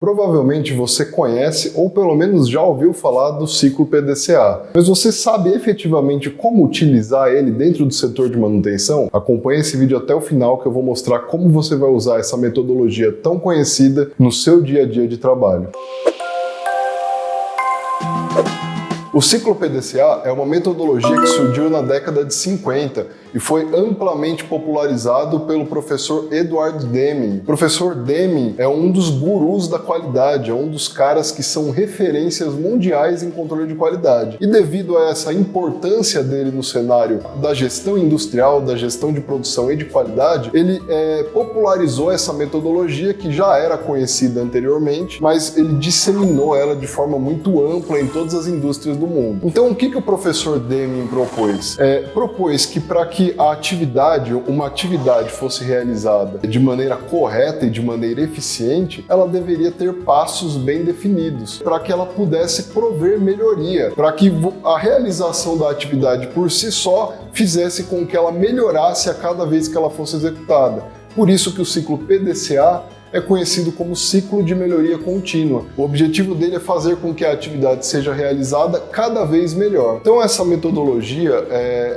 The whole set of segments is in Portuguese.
Provavelmente você conhece ou pelo menos já ouviu falar do ciclo PDCA, mas você sabe efetivamente como utilizar ele dentro do setor de manutenção? Acompanhe esse vídeo até o final que eu vou mostrar como você vai usar essa metodologia tão conhecida no seu dia a dia de trabalho. O ciclo PDCA é uma metodologia que surgiu na década de 50 e foi amplamente popularizado pelo professor Edward Deming. O professor Deming é um dos gurus da qualidade, é um dos caras que são referências mundiais em controle de qualidade. E devido a essa importância dele no cenário da gestão industrial, da gestão de produção e de qualidade, ele popularizou essa metodologia que já era conhecida anteriormente, mas ele disseminou ela de forma muito ampla em todas as indústrias do mundo. Então, o que o professor Deming propôs? Propôs que para que uma atividade fosse realizada de maneira correta e de maneira eficiente, ela deveria ter passos bem definidos, para que ela pudesse prover melhoria, para que a realização da atividade por si só fizesse com que ela melhorasse a cada vez que ela fosse executada. Por isso que o ciclo PDCA é conhecido como ciclo de melhoria contínua. O objetivo dele é fazer com que a atividade seja realizada cada vez melhor. Então essa metodologia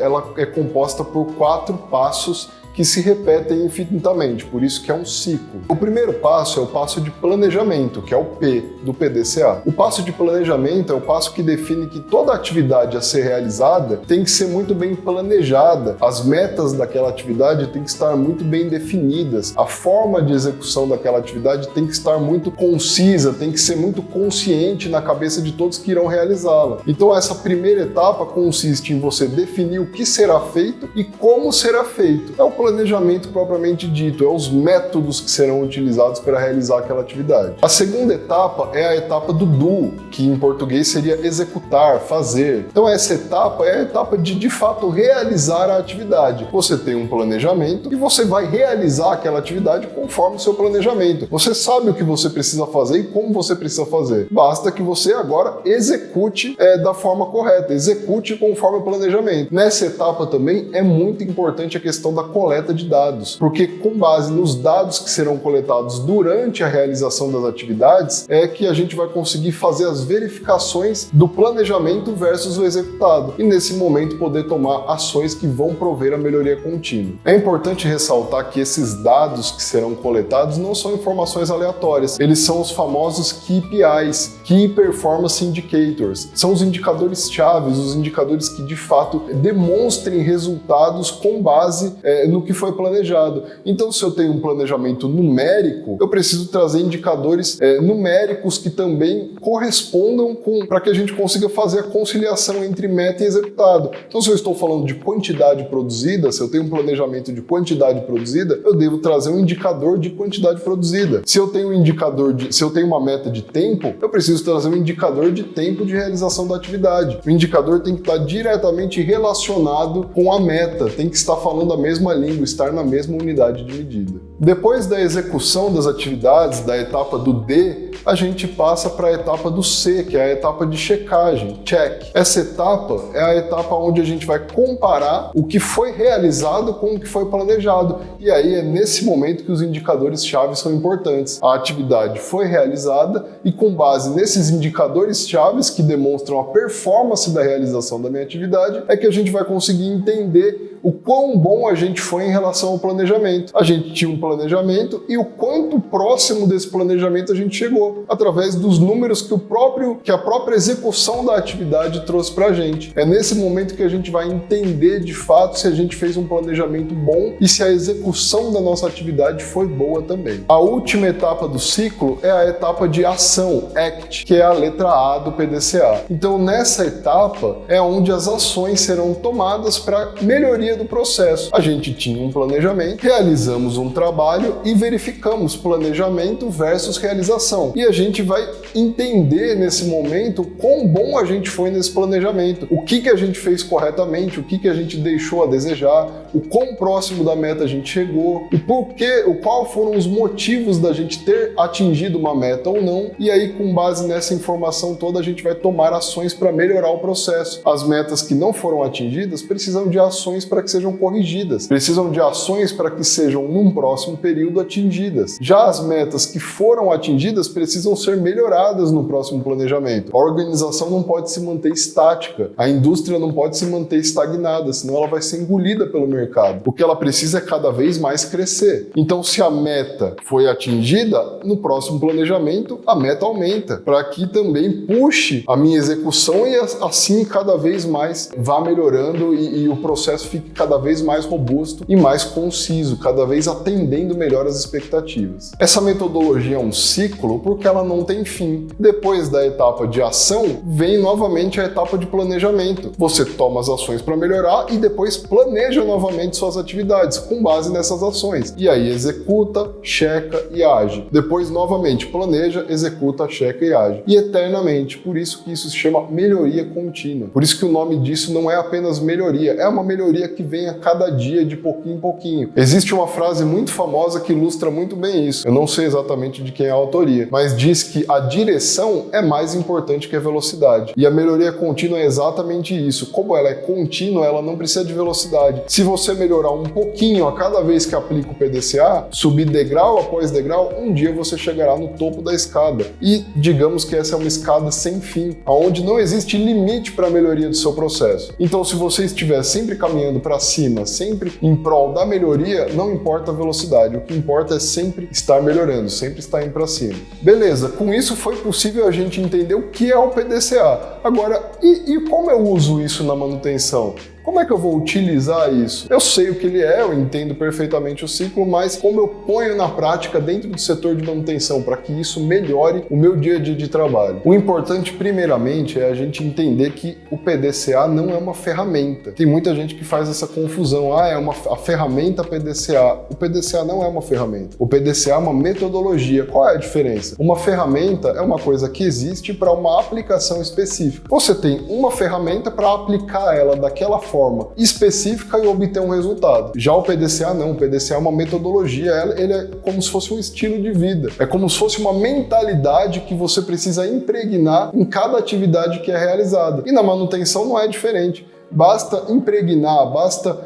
ela é composta por 4 passos que se repetem infinitamente, por isso que é um ciclo. O primeiro passo é o passo de planejamento, que é o P do PDCA. O passo de planejamento é o passo que define que toda atividade a ser realizada tem que ser muito bem planejada, as metas daquela atividade têm que estar muito bem definidas, a forma de execução daquela atividade tem que estar muito concisa, tem que ser muito consciente na cabeça de todos que irão realizá-la. Então essa primeira etapa consiste em você definir o que será feito e como será feito. É o planejamento propriamente dito, os métodos que serão utilizados para realizar aquela atividade. A segunda etapa é a etapa do do, que em português seria executar, fazer. Então essa etapa é a etapa de fato realizar a atividade. Você tem um planejamento e você vai realizar aquela atividade conforme o seu planejamento. Você sabe o que você precisa fazer e como você precisa fazer. Basta que você agora execute da forma correta, execute conforme o planejamento. Nessa etapa também é muito importante a questão da coleta de dados, porque com base nos dados que serão coletados durante a realização das atividades é que a gente vai conseguir fazer as verificações do planejamento versus o executado e nesse momento poder tomar ações que vão prover a melhoria contínua. É importante ressaltar que esses dados que serão coletados não são informações aleatórias, eles são os famosos KPIs, Key Performance Indicators, são os indicadores chaves, os indicadores que de fato demonstrem resultados com base no que foi planejado. Então, se eu tenho um planejamento numérico, eu preciso trazer indicadores numéricos que também correspondam para que a gente consiga fazer a conciliação entre meta e executado. Então, se eu estou falando de quantidade produzida, se eu tenho um planejamento de quantidade produzida, eu devo trazer um indicador de quantidade produzida. Se eu tenho uma meta de tempo, eu preciso trazer um indicador de tempo de realização da atividade. O indicador tem que estar diretamente relacionado com a meta, tem que estar falando a mesma língua, estar na mesma unidade de medida. Depois da execução das atividades, da etapa do D, a gente passa para a etapa do C, que é a etapa de checagem, check. Essa etapa é a etapa onde a gente vai comparar o que foi realizado com o que foi planejado. E aí é nesse momento que os indicadores-chave são importantes. A atividade foi realizada e com base nesses indicadores-chave que demonstram a performance da realização da minha atividade, é que a gente vai conseguir entender o quão bom a gente foi em relação ao planejamento. A gente tinha um planejamento e o quanto próximo desse planejamento a gente chegou, através dos números que a própria execução da atividade trouxe para a gente. É nesse momento que a gente vai entender de fato se a gente fez um planejamento bom e se a execução da nossa atividade foi boa também. A última etapa do ciclo é a etapa de ação, ACT, que é a letra A do PDCA. Então nessa etapa é onde as ações serão tomadas para melhoria do processo. A gente tinha um planejamento, realizamos um trabalho e verificamos planejamento versus realização. E a gente vai entender nesse momento quão bom a gente foi nesse planejamento, o que a gente fez corretamente, o que a gente deixou a desejar, o quão próximo da meta a gente chegou, o porquê, qual foram os motivos da gente ter atingido uma meta ou não. E aí, com base nessa informação toda, a gente vai tomar ações para melhorar o processo. As metas que não foram atingidas precisam de ações para que sejam corrigidas, precisam de ações para que sejam, num próximo próximo período atingidas. Já as metas que foram atingidas precisam ser melhoradas no próximo planejamento. A organização não pode se manter estática, a indústria não pode se manter estagnada, senão ela vai ser engolida pelo mercado. O que ela precisa é cada vez mais crescer. Então, se a meta foi atingida, no próximo planejamento a meta aumenta, para que também puxe a minha execução e assim cada vez mais vá melhorando e o processo fique cada vez mais robusto e mais conciso, cada vez atendendo melhor as expectativas. Essa metodologia é um ciclo porque ela não tem fim. Depois da etapa de ação, vem novamente a etapa de planejamento. Você toma as ações para melhorar e depois planeja novamente suas atividades com base nessas ações. E aí executa, checa e age. Depois novamente planeja, executa, checa e age. E eternamente. Por isso que isso se chama melhoria contínua. Por isso que o nome disso não é apenas melhoria, é uma melhoria que vem a cada dia, de pouquinho em pouquinho. Existe uma frase muito famosa que ilustra muito bem isso. Eu não sei exatamente de quem é a autoria, mas diz que a direção é mais importante que a velocidade. E a melhoria contínua é exatamente isso. Como ela é contínua, ela não precisa de velocidade. Se você melhorar um pouquinho a cada vez que aplica o PDCA, subir degrau após degrau, um dia você chegará no topo da escada. E digamos que essa é uma escada sem fim, onde não existe limite para a melhoria do seu processo. Então, se você estiver sempre caminhando para cima, sempre em prol da melhoria, não importa a velocidade, o que importa é sempre estar melhorando, sempre estar indo para cima. Beleza, com isso foi possível a gente entender o que é o PDCA. Agora, e como eu uso isso na manutenção? Como é que eu vou utilizar isso? Eu sei o que ele é, eu entendo perfeitamente o ciclo, mas como eu ponho na prática dentro do setor de manutenção para que isso melhore o meu dia a dia de trabalho? O importante, primeiramente, é a gente entender que o PDCA não é uma ferramenta. Tem muita gente que faz essa confusão. A ferramenta PDCA. O PDCA não é uma ferramenta. O PDCA é uma metodologia. Qual é a diferença? Uma ferramenta é uma coisa que existe para uma aplicação específica. Você tem uma ferramenta para aplicar ela daquela forma específica e obter um resultado. Já o PDCA não, o PDCA é uma metodologia, ele é como se fosse um estilo de vida, é como se fosse uma mentalidade que você precisa impregnar em cada atividade que é realizada. E na manutenção não é diferente. Basta impregnar, basta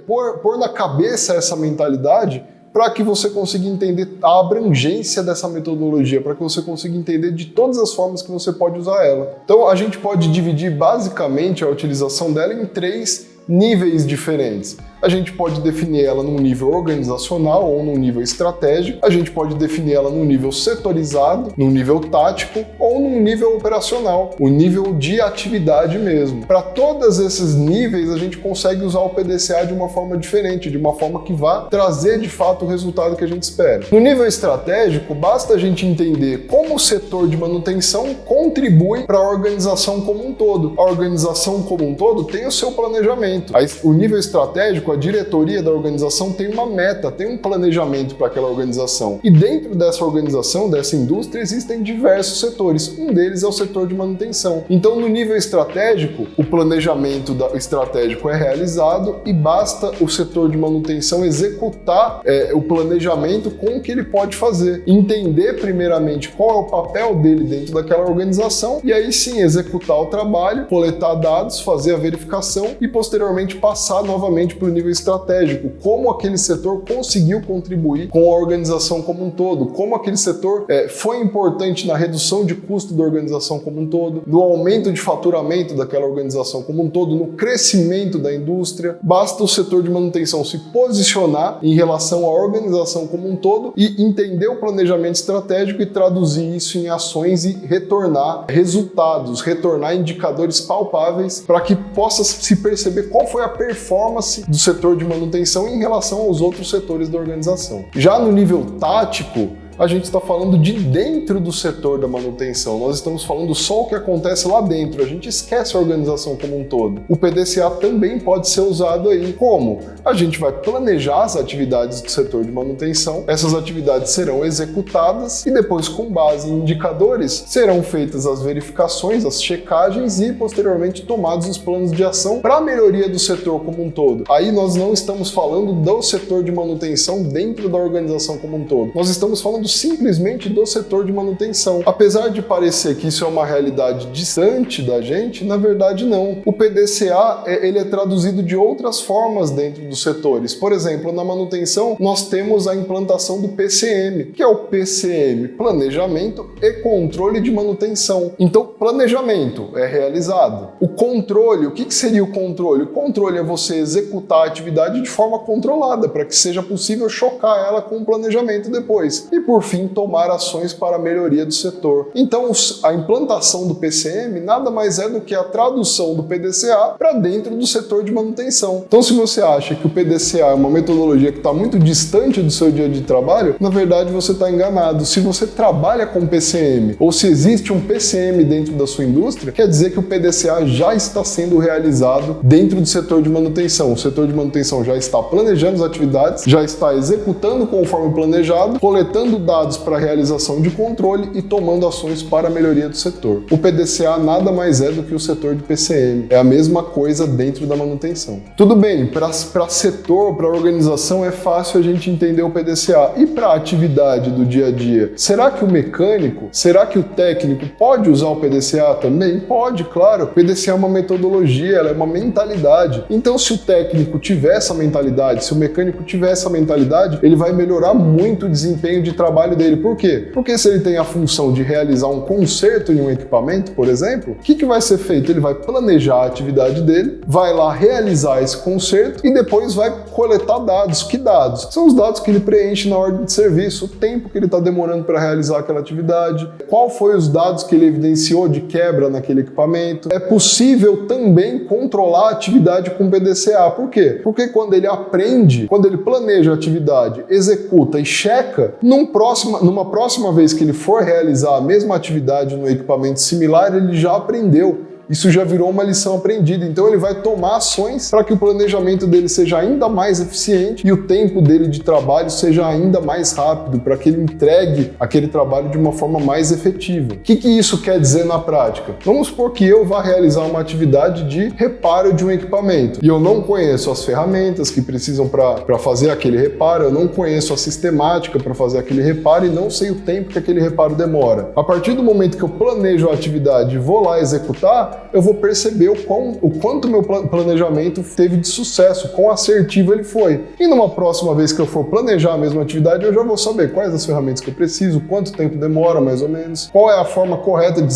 pôr na cabeça essa mentalidade para que você consiga entender a abrangência dessa metodologia, para que você consiga entender de todas as formas que você pode usar ela. Então, a gente pode dividir basicamente a utilização dela em 3 níveis diferentes. A gente pode definir ela num nível organizacional ou num nível estratégico, a gente pode definir ela num nível setorizado, num nível tático ou num nível operacional, o nível de atividade mesmo. Para todos esses níveis, a gente consegue usar o PDCA de uma forma diferente, de uma forma que vá trazer de fato o resultado que a gente espera. No nível estratégico, basta a gente entender como o setor de manutenção contribui para a organização como um todo. A organização como um todo tem o seu planejamento. O nível estratégico, a diretoria da organização tem uma meta, tem um planejamento para aquela organização. E dentro dessa organização, dessa indústria, existem diversos setores. Um deles é o setor de manutenção. Então, no nível estratégico, o planejamento estratégico é realizado e basta o setor de manutenção executar o planejamento com o que ele pode fazer. Entender primeiramente qual é o papel dele dentro daquela organização e aí sim executar o trabalho, coletar dados, fazer a verificação e posteriormente passar novamente para o nível estratégico, como aquele setor conseguiu contribuir com a organização como um todo, como aquele setor foi importante na redução de custo da organização como um todo, no aumento de faturamento daquela organização como um todo, no crescimento da indústria. Basta o setor de manutenção se posicionar em relação à organização como um todo e entender o planejamento estratégico e traduzir isso em ações e retornar resultados, retornar indicadores palpáveis para que possa se perceber qual foi a performance do setor de manutenção em relação aos outros setores da organização. Já no nível tático, a gente está falando de dentro do setor da manutenção. Nós estamos falando só o que acontece lá dentro. A gente esquece a organização como um todo. O PDCA também pode ser usado aí. Como? A gente vai planejar as atividades do setor de manutenção. Essas atividades serão executadas e depois, com base em indicadores, serão feitas as verificações, as checagens e, posteriormente, tomados os planos de ação para a melhoria do setor como um todo. Aí nós não estamos falando do setor de manutenção dentro da organização como um todo. Nós estamos falando simplesmente do setor de manutenção. Apesar de parecer que isso é uma realidade distante da gente, na verdade não. O PDCA ele é traduzido de outras formas dentro dos setores. Por exemplo, na manutenção nós temos a implantação do PCM, que é o PCM, Planejamento e Controle de Manutenção. Então, planejamento é realizado. O controle, o que seria o controle? O controle é você executar a atividade de forma controlada, para que seja possível chocar ela com o planejamento depois. E, por fim, tomar ações para a melhoria do setor. Então, a implantação do PCM nada mais é do que a tradução do PDCA para dentro do setor de manutenção. Então, se você acha que o PDCA é uma metodologia que está muito distante do seu dia de trabalho, na verdade você está enganado. Se você trabalha com PCM ou se existe um PCM dentro da sua indústria, quer dizer que o PDCA já está sendo realizado dentro do setor de manutenção. O setor de manutenção já está planejando as atividades, já está executando conforme planejado, coletando dados para a realização de controle e tomando ações para a melhoria do setor. O PDCA nada mais é do que o setor de PCM. É a mesma coisa dentro da manutenção. Tudo bem, para setor, para organização é fácil a gente entender o PDCA. E para a atividade do dia a dia? Será que o mecânico, será que o técnico pode usar o PDCA também? Pode, claro. O PDCA é uma metodologia, ela é uma mentalidade. Então, se o técnico tiver essa mentalidade, se o mecânico tiver essa mentalidade, ele vai melhorar muito o desempenho de trabalho dele. Por quê? Porque se ele tem a função de realizar um conserto em um equipamento, por exemplo, o que vai ser feito? Ele vai planejar a atividade dele, vai lá realizar esse conserto e depois vai coletar dados. Que dados? São os dados que ele preenche na ordem de serviço, o tempo que ele está demorando para realizar aquela atividade, qual foi os dados que ele evidenciou de quebra naquele equipamento. É possível também controlar a atividade com PDCA. Por quê? Porque quando ele aprende, quando ele planeja a atividade, executa e checa, numa próxima vez que ele for realizar a mesma atividade no equipamento similar, ele já aprendeu. Isso já virou uma lição aprendida, então ele vai tomar ações para que o planejamento dele seja ainda mais eficiente e o tempo dele de trabalho seja ainda mais rápido, para que ele entregue aquele trabalho de uma forma mais efetiva. O que isso quer dizer na prática? Vamos supor que eu vá realizar uma atividade de reparo de um equipamento e eu não conheço as ferramentas que precisam para fazer aquele reparo, eu não conheço a sistemática para fazer aquele reparo e não sei o tempo que aquele reparo demora. A partir do momento que eu planejo a atividade e vou lá executar, eu vou perceber o quanto meu planejamento teve de sucesso, quão assertivo ele foi. E numa próxima vez que eu for planejar a mesma atividade, eu já vou saber quais as ferramentas que eu preciso, quanto tempo demora mais ou menos, qual é a forma correta de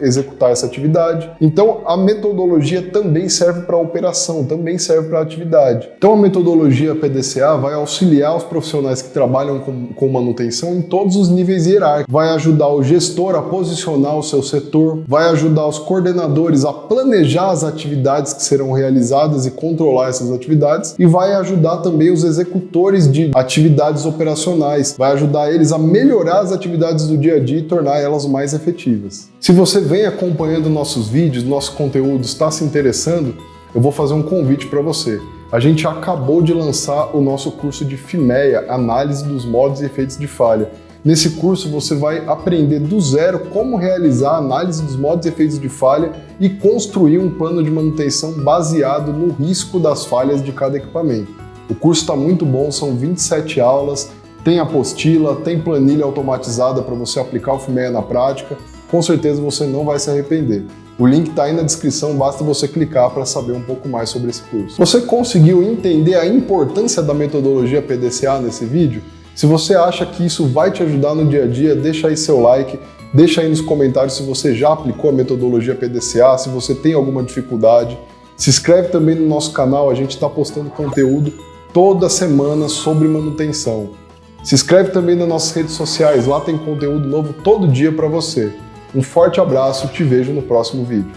executar essa atividade. Então, a metodologia também serve para a operação, também serve para a atividade. Então, a metodologia PDCA vai auxiliar os profissionais que trabalham com manutenção em todos os níveis hierárquicos. Vai ajudar o gestor a posicionar o seu setor, vai ajudar os coordenadores a planejar as atividades que serão realizadas e controlar essas atividades, e vai ajudar também os executores de atividades operacionais, vai ajudar eles a melhorar as atividades do dia a dia e tornar elas mais efetivas. Se você vem acompanhando nossos vídeos, nosso conteúdo, está se interessando, eu vou fazer um convite para você. A gente acabou de lançar o nosso curso de FIMEA, Análise dos Modos e Efeitos de Falha. Nesse curso você vai aprender do zero como realizar a análise dos modos e efeitos de falha e construir um plano de manutenção baseado no risco das falhas de cada equipamento. O curso está muito bom, são 27 aulas, tem apostila, tem planilha automatizada para você aplicar o FIMEA na prática. Com certeza você não vai se arrepender. O link está aí na descrição, basta você clicar para saber um pouco mais sobre esse curso. Você conseguiu entender a importância da metodologia PDCA nesse vídeo? Se você acha que isso vai te ajudar no dia a dia, deixa aí seu like, deixa aí nos comentários se você já aplicou a metodologia PDCA, se você tem alguma dificuldade. Se inscreve também no nosso canal, a gente está postando conteúdo toda semana sobre manutenção. Se inscreve também nas nossas redes sociais, lá tem conteúdo novo todo dia para você. Um forte abraço, te vejo no próximo vídeo.